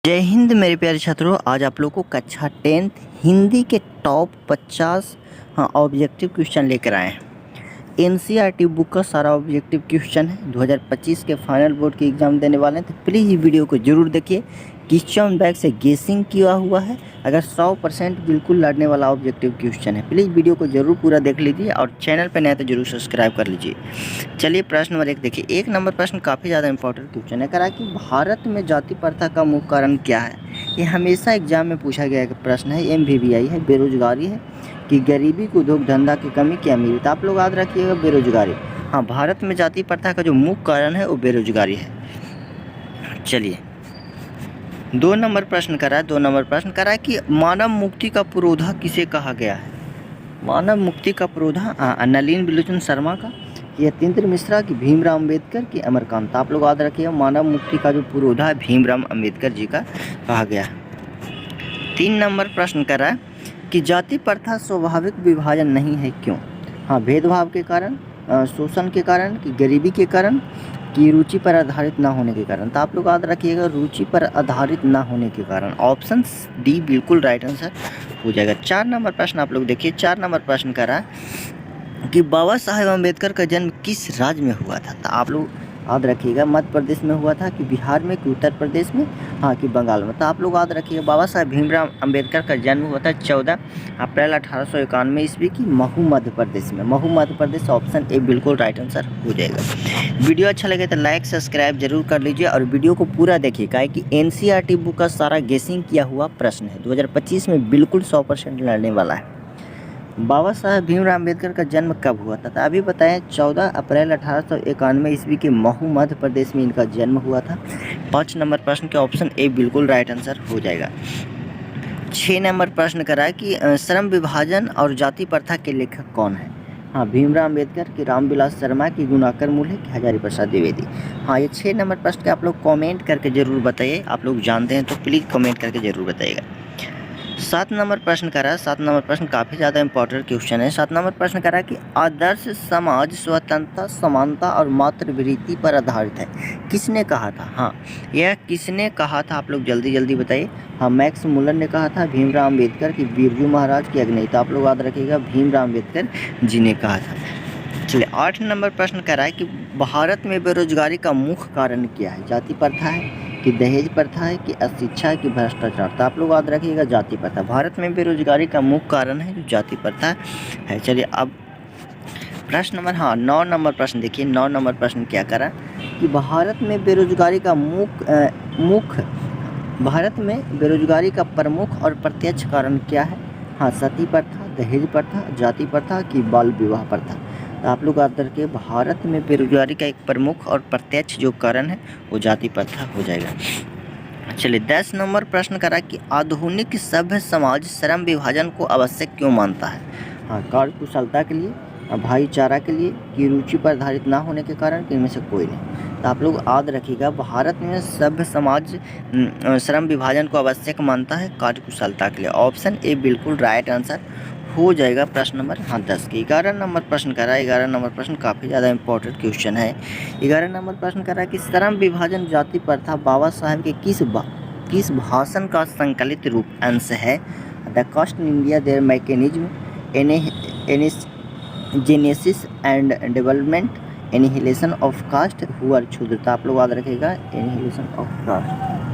जय हिंद मेरे प्यारे छात्रों। आज आप लोगों को कक्षा 10th हिंदी के टॉप 50 ऑब्जेक्टिव क्वेश्चन लेकर आए हैं। एनसीईआरटी बुक का सारा ऑब्जेक्टिव क्वेश्चन है। 2025 के फाइनल बोर्ड की एग्ज़ाम देने वाले हैं, तो प्लीज़ ये वीडियो को जरूर देखिए। क्वेश्चन बैंक से गेसिंग किया हुआ है, अगर 100% बिल्कुल लड़ने वाला ऑब्जेक्टिव क्वेश्चन है। प्लीज़ वीडियो को जरूर पूरा देख लीजिए और चैनल पर नए तो जरूर सब्सक्राइब कर लीजिए। चलिए प्रश्न नंबर 1 देखिए। 1 नंबर प्रश्न काफ़ी ज़्यादा इंपॉर्टेंट क्वेश्चन है। करा कि भारत में जाति प्रथा का मुख्य कारण क्या है। ये हमेशा एग्जाम में पूछा गया एक प्रश्न है। MVVI है, बेरोजगारी है कि गरीबी को उद्योग धंधा की कमी की अमीरी। तो आप लोग याद रखिएगा बेरोजगारी। हाँ, भारत में जाति प्रथा का जो मुख्य कारण है वो बेरोजगारी है। चलिए 2 नंबर प्रश्न करा है। 2 नंबर प्रश्न करा है कि मानव मुक्ति का पुरोधा किसे कहा गया है। मानव मुक्ति का पुरोधा नलिन बिलोचन शर्मा का, यतीन्द्र मिश्रा की, भीमराव अम्बेडकर की, अमरकांत। आप लोग याद रखिए मानव मुक्ति का जो पुरोधा है भीमराव अम्बेडकर जी का कहा गया है। 3 नंबर प्रश्न कर रहा है कि जाति प्रथा स्वाभाविक विभाजन नहीं है, क्यों। हाँ, भेदभाव के कारण, शोषण के कारण, कि गरीबी के कारण, कि रुचि पर आधारित ना होने के कारण। तो आप लोग याद रखिएगा रुचि पर आधारित ना होने के कारण। ऑप्शन डी बिल्कुल राइट आंसर हो जाएगा। 4 नंबर प्रश्न आप लोग देखिए। 4 नंबर प्रश्न कर रहा है कि बाबा साहेब अम्बेडकर का जन्म किस राज्य में हुआ था। तो आप लोग याद रखिएगा मध्य प्रदेश में हुआ था, कि बिहार में, कि उत्तर प्रदेश में, हाँ, कि बंगाल में। तो आप लोग याद रखिएगा बाबा साहेब भीमराव अम्बेडकर का जन्म हुआ था 14 अप्रैल 1891 ईस्वी की महू मध्य प्रदेश में। महू मध्य प्रदेश, ऑप्शन ए बिल्कुल राइट आंसर हो जाएगा। वीडियो अच्छा लगे तो लाइक सब्सक्राइब जरूर कर लीजिए और वीडियो को पूरा देखिएगा कि NCERT बुक का सारा गेसिंग किया हुआ प्रश्न है। 2025 में बिल्कुल 100% लड़ने वाला है। बाबा साहेब भीमराव अम्बेडकर का जन्म कब हुआ था। तो अभी बताएं 14 अप्रैल 1891 ईस्वी के महू मध्य प्रदेश में इनका जन्म हुआ था। 5 नंबर प्रश्न के ऑप्शन ए बिल्कुल राइट आंसर हो जाएगा। 6 नंबर प्रश्न करा है कि श्रम विभाजन और जाति प्रथा के लेखक कौन है। हाँ, भीमराव अम्बेडकर, की रामविलास शर्मा, की गुणाकर मूल्य, की हजारी प्रसाद द्विवेदी। हाँ, ये 6 नंबर प्रश्न के आप लोग कमेंट करके ज़रूर बताइए। आप लोग जानते हैं तो प्लीज़ कमेंट करके ज़रूर बताइएगा। 7 नंबर प्रश्न करा है। 7 नंबर प्रश्न काफ़ी ज़्यादा इंपॉर्टेंट क्वेश्चन है। 7 नंबर प्रश्न करा कि आदर्श समाज स्वतंत्रता, समानता और मातृवृत्ति पर आधारित है, किसने कहा था। हाँ, यह किसने कहा था आप लोग जल्दी जल्दी बताइए। हाँ, मैक्स मुलर ने कहा था, भीमराव अम्बेडकर, की बिरजू महाराज, की अग्नि। तो आप लोग याद रखिएगा भीमराव अम्बेडकर जी ने कहा था। चलिए 8 नंबर प्रश्न करा है कि भारत में बेरोजगारी का मुख्य कारण क्या है। जाति प्रथा है, कि दहेज प्रथा है, कि अशिक्षा है, कि भ्रष्टाचार। तो आप लोग याद रखिएगा जाति प्रथा। भारत में बेरोजगारी का मुख्य कारण है जो जाति प्रथा है। चलिए अब प्रश्न नंबर 9 नंबर प्रश्न देखिए। 9 नंबर प्रश्न क्या करा कि भारत में बेरोजगारी का भारत में बेरोजगारी का प्रमुख और प्रत्यक्ष कारण क्या है। हाँ, सती प्रथा, दहेज प्रथा, जाति प्रथा, की बाल विवाह प्रथा। तो आप लोग याद रखिए भारत में बेरोजगारी का एक प्रमुख और प्रत्यक्ष जो कारण है वो जाति प्रथा हो जाएगा। चलिए 10 नंबर प्रश्न करा कि आधुनिक सभ्य समाज श्रम विभाजन को आवश्यक क्यों मानता है। हाँ, कार्य कुशलता के लिए, भाईचारा के लिए, कि रुचि पर आधारित ना होने के कारण, कि इनमें से कोई नहीं। तो आप लोग याद रखिएगा भारत में सभ्य समाज श्रम विभाजन को आवश्यक मानता है कार्य कुशलता के लिए। ऑप्शन ए बिल्कुल राइट आंसर हो जाएगा। प्रश्न नंबर 10 के 11 नंबर प्रश्न करा। 11 नंबर प्रश्न काफ़ी ज़्यादा इंपॉर्टेंट क्वेश्चन है। 11 नंबर प्रश्न करा कि श्रम विभाजन जाति प्रथा बाबा साहेब के किस भाषण का संकलित रूप अंश है। The caste in India their mechanism, genesis and development, annihilation of caste, who are Shudra. आप लोग याद रखिएगा एनिहिलेशन ऑफ कास्ट।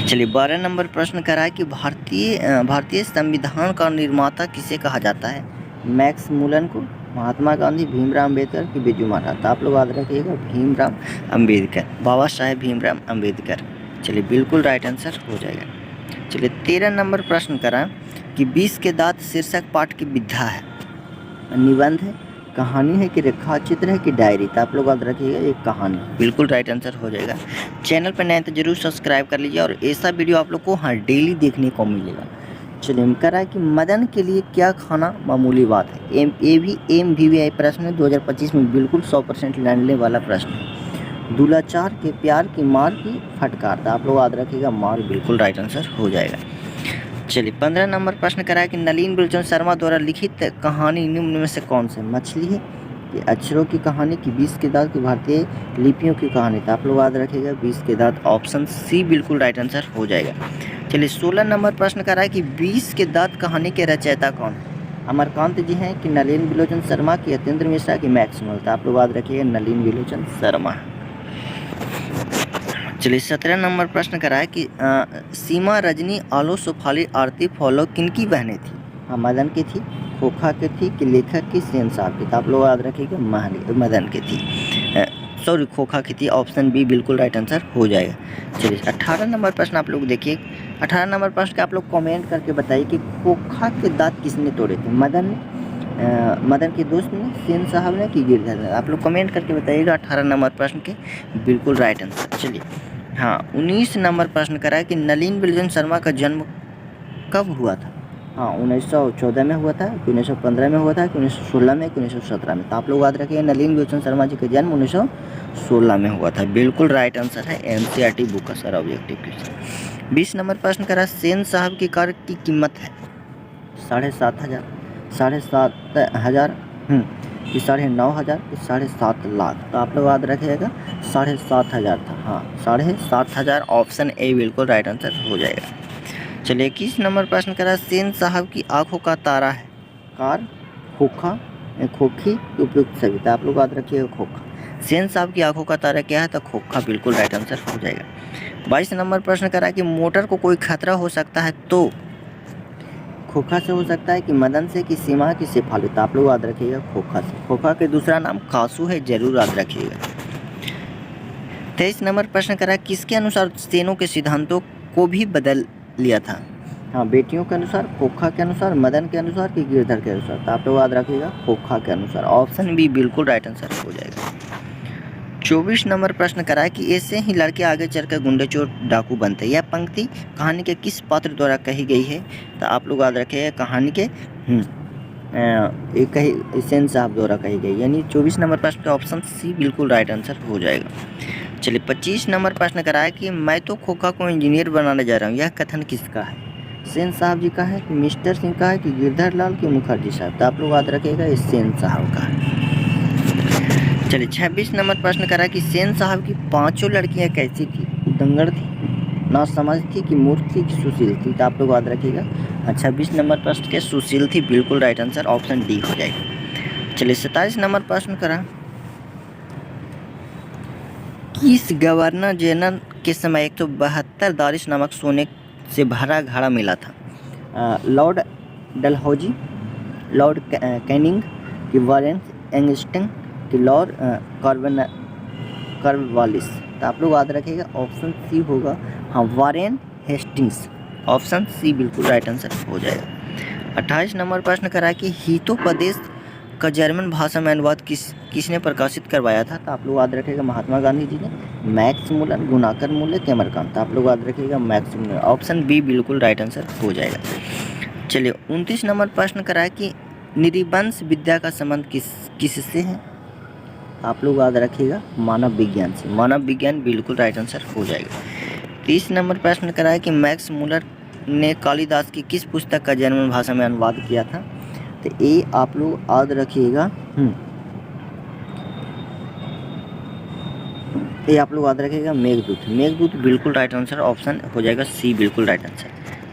चलिए 12 नंबर प्रश्न करा है कि भारतीय संविधान का निर्माता किसे कहा जाता है। मैक्स मुलन को, महात्मा गांधी, भीमराव अम्बेडकर, की बिरजू महाराज। तो आप लोग याद रखिएगा भीमराव अम्बेडकर, बाबा साहेब भीमराव अम्बेडकर। चलिए बिल्कुल राइट आंसर हो जाएगा। चलिए 13 नंबर प्रश्न करा कि 20 के दांत शीर्षक पाठ की विधा है। निबंध है, कहानी है, कि रेखा चित्र है, कि डायरी। तो आप लोग याद रखिएगा ये कहानी बिल्कुल राइट आंसर हो जाएगा। चैनल पर नए तो जरूर सब्सक्राइब कर लीजिए और ऐसा वीडियो आप लोग को डेली देखने को मिलेगा। चलिए हम कह रहा है कि मदन के लिए क्या खाना मामूली बात है। ये भी MVVI प्रश्न है। 2025 में बिल्कुल 100% लड़ने वाला प्रश्न है। दुलाचार के प्यार की मार की फटकार। तो आप लोग याद रखिएगा मार बिल्कुल राइट आंसर हो जाएगा। चलिए 15 नंबर प्रश्न करा है कि नलिन बिलोचन शर्मा द्वारा लिखित कहानी निम्न में से कौन से। मछली है, कि अक्षरों की कहानी, कि 20 के दांत की भारतीय लिपियों की कहानी। तो आप लोग याद रखिएगा 20 के दांत, ऑप्शन सी बिल्कुल राइट आंसर हो जाएगा। चलिए 16 नंबर प्रश्न कर रहा है कि 20 के दांत कहानी के रचयिता कौन है? अमरकांत जी हैं, कि नलिन विलोचन शर्मा, कि यतेंद्र मिश्रा, कि मैक्स मुलर। तो आप लोग याद रखिएगा नलिन विलोचन शर्मा। चलिए 17 नंबर प्रश्न करा है कि सीमा, रजनी, आलो, सुफाली, आरती, फॉलो किनकी बहनें थी? हाँ, मदन की थी, खोखा की थी, कि लेखक की, सेन साहब की। तो आप लोग याद रखिएगा मदन की थी, सॉरी खोखा की थी। ऑप्शन बी बिल्कुल राइट आंसर हो जाएगा। चलिए 18 नंबर प्रश्न आप लोग देखिए। 18 नंबर प्रश्न का आप लोग कमेंट करके बताइए कि खोखा के दांत किसने तोड़े थे? मदन ने, मदन के दोस्त ने, सेन साहब ने, कि गिरधर ने? आप लोग कमेंट करके बताइएगा 18 नंबर प्रश्न के बिल्कुल राइट आंसर। चलिए हाँ 19 नंबर प्रश्न करा है कि नलिन विलोचन शर्मा का जन्म कब हुआ था? हाँ 1914 में हुआ था, कि 1915 में हुआ था, कि 1916 में, कि 1917 में? तो आप लोग याद रखिए नलिन विलोचन शर्मा जी का जन्म 1916 में हुआ था। बिल्कुल राइट आंसर है एनसीईआरटी बुक का सर ऑब्जेक्टिव क्वेश्चन। 20 नंबर प्रश्न करा सेन साहब की कार की कीमत है 7,500, 7,500, कि 9,500, कि 7.5 लाख? तो आप लोग याद रखिएगा 7,500 था। हाँ 7,500, ऑप्शन ए बिल्कुल राइट आंसर हो जाएगा। चलिए 21 नंबर प्रश्न करा सेन साहब की आंखों का तारा है कार, खोखा, खोखी, उपयुक्त सभी? तो आप लोग याद रखिएगा खोखा। सेन साहब की आंखों का तारा क्या है? तो खोखा बिल्कुल राइट आंसर हो जाएगा। 22 नंबर प्रश्न करा कि मोटर को कोई खतरा हो सकता है तो खोखा से हो सकता है, कि मदन से, कि सीमा, कि शेफाली? तो आप लोग याद रखिएगा खोखा से। खोखा के दूसरा नाम कासू है, जरूर याद रखिएगा। 23 नंबर प्रश्न करा किसके अनुसार सेनों के सिद्धांतों को भी बदल लिया था? हाँ बेटियों के अनुसार, खोखा के अनुसार, मदन के अनुसार, कि गिरधर के अनुसार? तो आप लोग याद रखिएगा खोखा के अनुसार। ऑप्शन बी बिल्कुल राइट आंसर हो जाएगा। 24 नंबर प्रश्न करा है कि ऐसे ही लड़के आगे चलकर गुंडे चोर डाकू बनते हैं। यह पंक्ति कहानी के किस पात्र द्वारा कही गई है? तो आप लोग याद रखिएगा कहानी के एक कही सेन साहब द्वारा कही गई, यानी 24 नंबर प्रश्न का ऑप्शन सी बिल्कुल राइट आंसर हो जाएगा। चलिए 25 नंबर प्रश्न करा है कि मैं तो खोखा को इंजीनियर बनाने जा रहा हूँ, यह कथन किसका है? सेन साहब जी का है, कि मिस्टर सिंह का है, कि गिरधर लाल, कि मुखर्जी साहब? तो आप लोग याद रखिएगा इस सेन साहब का है। चलिए 26 नंबर प्रश्न करा कि सेन साहब की 5 लड़कियां कैसी थी? दंगड़ थी, नासमझ थी, कि मूर्ख थी, कि सुशील थी? तो आप लोग याद रखिएगा 26 नंबर प्रश्न के सुशील थी बिल्कुल राइट आंसर, ऑप्शन डी हो जाएगा। चलिए 27 नंबर प्रश्न करा किस गवर्नर जनरल के समय 172 दारिश नामक सोने से भरा घड़ा मिला था? लॉर्ड डलहौजी, लॉर्ड कैनिंग, कि वारेन एंगस्टन, कि लॉर्ड कार्नवालिस? तो आप लोग याद रखिएगा ऑप्शन सी होगा, हाँ वारेन हेस्टिंग्स। ऑप्शन सी बिल्कुल राइट आंसर हो जाएगा। 28 नंबर प्रश्न करा कि हितोपदेश का जर्मन भाषा में अनुवाद किसने प्रकाशित करवाया था? तो आप लोग याद रखिएगा महात्मा गांधी जी ने, मैक्स मुलर, गुणाकर मूल्य, कि अमरकांत? तो आप लोग याद रखिएगा मैक्स मुलर। ऑप्शन बी बिल्कुल राइट आंसर हो जाएगा। चलिए 29 नंबर प्रश्न करा कि निरिवंश विद्या का संबंध किससे है? आप लोग याद रखिएगा मानव विज्ञान से। मानव विज्ञान बिल्कुल राइट आंसर हो जाएगा। 30 नंबर प्रश्न करा है कि मैक्स मुलर ने कालिदास की किस पुस्तक का जर्मन भाषा में अनुवाद किया था? तो ये आप लोग याद रखिएगा, ये आप लोग याद रखिएगा मेघदूत। मेघदूत बिल्कुल राइट आंसर, ऑप्शन हो जाएगा सी बिल्कुल राइट आंसर।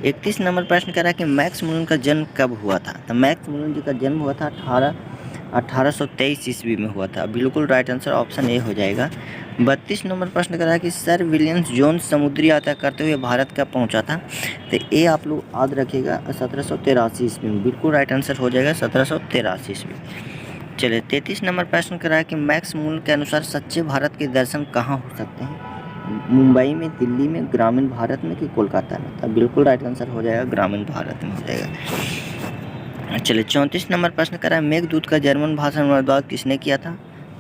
31 नंबर प्रश्न करा कि मैक्स मुलर का जन्म कब हुआ था? तो मैक्स मुलर जी का जन्म हुआ था 1823 ईस्वी में हुआ था। बिल्कुल राइट आंसर ऑप्शन ए हो जाएगा। 32 नंबर प्रश्न करा कि सर विलियम्स जोन्स समुद्री यात्रा करते हुए भारत कब पहुंचा था? तो ये आप लोग याद रखिएगा 1783 ईस्वी में। बिल्कुल राइट आंसर हो जाएगा 1783 ईस्वी। चलिए 33 नंबर प्रश्न करा कि मैक्स मुलर के अनुसार सच्चे भारत के दर्शन कहाँ हो सकते हैं? मुंबई में, दिल्ली में, ग्रामीण भारत में, कि कोलकाता में? तो बिल्कुल राइट आंसर हो जाएगा ग्रामीण भारत में हो जाएगा। चलिए 34 नंबर प्रश्न करा मेघदूत का जर्मन भाषा में अनुवाद किसने किया था?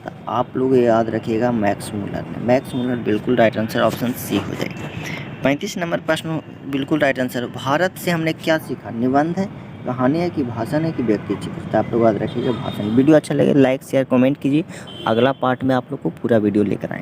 तो आप लोग याद रखिएगा मैक्स मुलर ने। मैक्स मुलर बिल्कुल राइट आंसर, ऑप्शन सी हो जाएगा। 35 नंबर प्रश्न बिल्कुल राइट आंसर, भारत से हमने क्या सीखा? निबंध है, कहानी है, कि भाषण है, कि व्यक्ति चित्र? तो आप लोग याद रखिएगा भाषण। वीडियो अच्छा लगे लाइक शेयर कमेंट कीजिए। अगला पार्ट में आप लोग को पूरा वीडियो लेकर आएंगे।